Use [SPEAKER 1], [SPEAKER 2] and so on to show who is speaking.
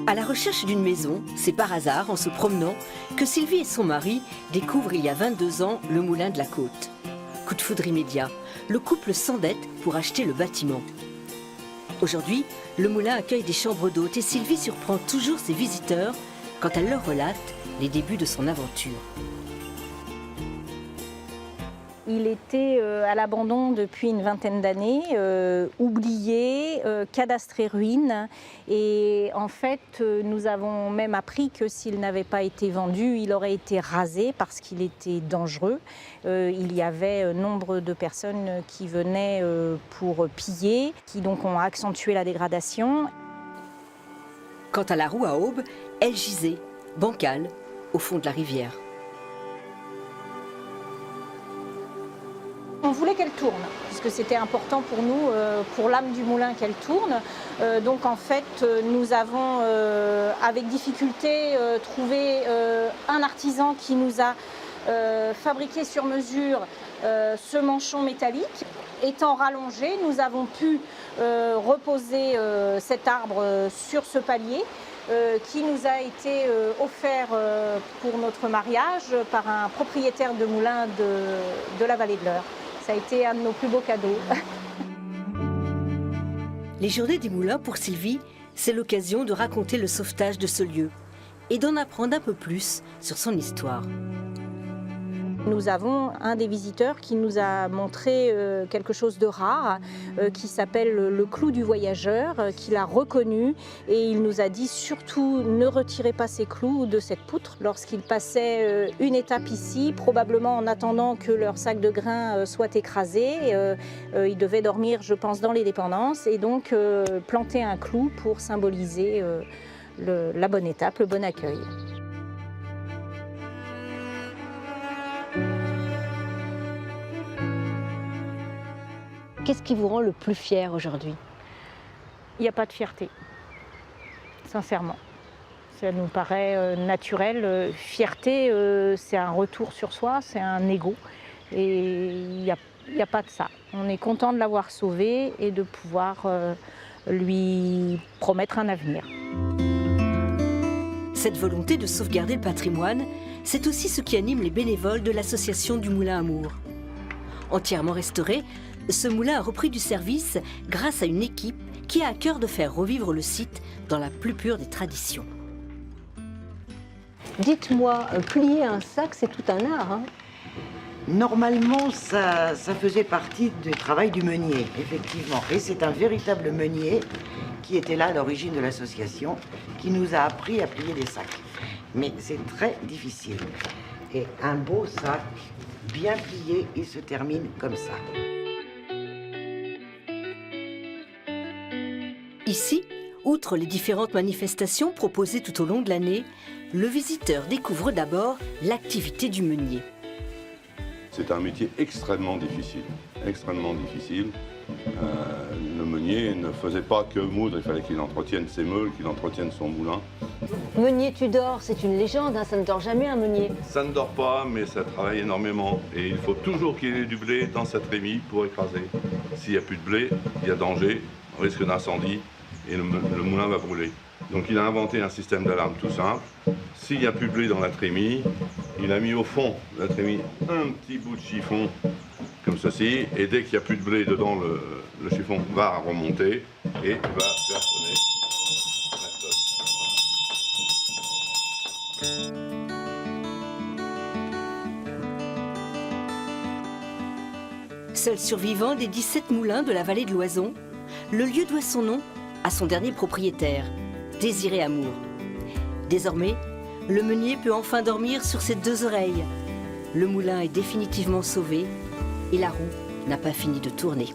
[SPEAKER 1] À la recherche d'une maison, c'est par hasard, en se promenant, que Sylvie et son mari découvrent il y a 22 ans le moulin de la Côte. Coup de foudre immédiat, le couple s'endette pour acheter le bâtiment. Aujourd'hui, le moulin accueille des chambres d'hôtes et Sylvie surprend toujours ses visiteurs quand elle leur relate les débuts de son aventure.
[SPEAKER 2] Il était à l'abandon depuis une vingtaine d'années, oublié, cadastré ruine. Et en fait, nous avons même appris que s'il n'avait pas été vendu, il aurait été rasé parce qu'il était dangereux. Il y avait nombre de personnes qui venaient pour piller, qui donc ont accentué la dégradation.
[SPEAKER 1] Quant à la roue à aubes, elle gisait, bancale, au fond de la rivière.
[SPEAKER 2] On voulait qu'elle tourne, puisque c'était important pour nous, pour l'âme du moulin, qu'elle tourne. Donc en fait, nous avons avec difficulté trouvé un artisan qui nous a fabriqué sur mesure ce manchon métallique. Étant rallongé, nous avons pu reposer cet arbre sur ce palier qui nous a été offert pour notre mariage par un propriétaire de moulin de la vallée de l'Eure. Ça a été un de nos plus beaux cadeaux.
[SPEAKER 1] Les journées des moulins, pour Sylvie, c'est l'occasion de raconter le sauvetage de ce lieu et d'en apprendre un peu plus sur son histoire.
[SPEAKER 2] Nous avons un des visiteurs qui nous a montré quelque chose de rare qui s'appelle le clou du voyageur, qu'il a reconnu et il nous a dit surtout ne retirez pas ces clous de cette poutre lorsqu'il passait une étape ici, probablement en attendant que leur sac de grains soit écrasé. Il devait dormir, je pense, dans les dépendances et donc planter un clou pour symboliser la bonne étape, le bon accueil.
[SPEAKER 1] Qu'est-ce qui vous rend le plus fier aujourd'hui?
[SPEAKER 2] Il n'y a pas de fierté, sincèrement. Ça nous paraît naturel. Fierté, c'est un retour sur soi, c'est un ego. Et il n'y a pas de ça. On est content de l'avoir sauvé et de pouvoir lui promettre un avenir.
[SPEAKER 1] Cette volonté de sauvegarder le patrimoine, c'est aussi ce qui anime les bénévoles de l'association du Moulin Amour. Entièrement restauré, ce moulin a repris du service grâce à une équipe qui a à cœur de faire revivre le site dans la plus pure des traditions.
[SPEAKER 3] Dites-moi, plier un sac, c'est tout un art, hein?
[SPEAKER 4] Normalement, ça faisait partie du travail du meunier, effectivement. Et c'est un véritable meunier qui était là à l'origine de l'association, qui nous a appris à plier des sacs. Mais c'est très difficile. Et un beau sac, bien plié, il se termine comme ça.
[SPEAKER 1] Ici, outre les différentes manifestations proposées tout au long de l'année, le visiteur découvre d'abord l'activité du meunier.
[SPEAKER 5] C'est un métier extrêmement difficile, extrêmement difficile. Le meunier ne faisait pas que moudre, il fallait qu'il entretienne ses meules, qu'il entretienne son moulin.
[SPEAKER 3] Meunier Tudor, c'est une légende, hein, ça ne dort jamais un meunier.
[SPEAKER 5] Ça ne dort pas, mais ça travaille énormément. Et il faut toujours qu'il y ait du blé dans cette trémie pour écraser. S'il n'y a plus de blé, il y a danger, risque d'incendie, et le moulin va brûler. Donc il a inventé un système d'alarme tout simple. S'il n'y a plus de blé dans la trémie, il a mis au fond de la trémie un petit bout de chiffon, comme ceci, et dès qu'il n'y a plus de blé dedans, le chiffon va remonter et va faire sonner la cloche.
[SPEAKER 1] Seul survivant des 17 moulins de la vallée de l'Oison, le lieu doit son nom à son dernier propriétaire, Désiré Amour. Désormais, le meunier peut enfin dormir sur ses deux oreilles. Le moulin est définitivement sauvé et la roue n'a pas fini de tourner.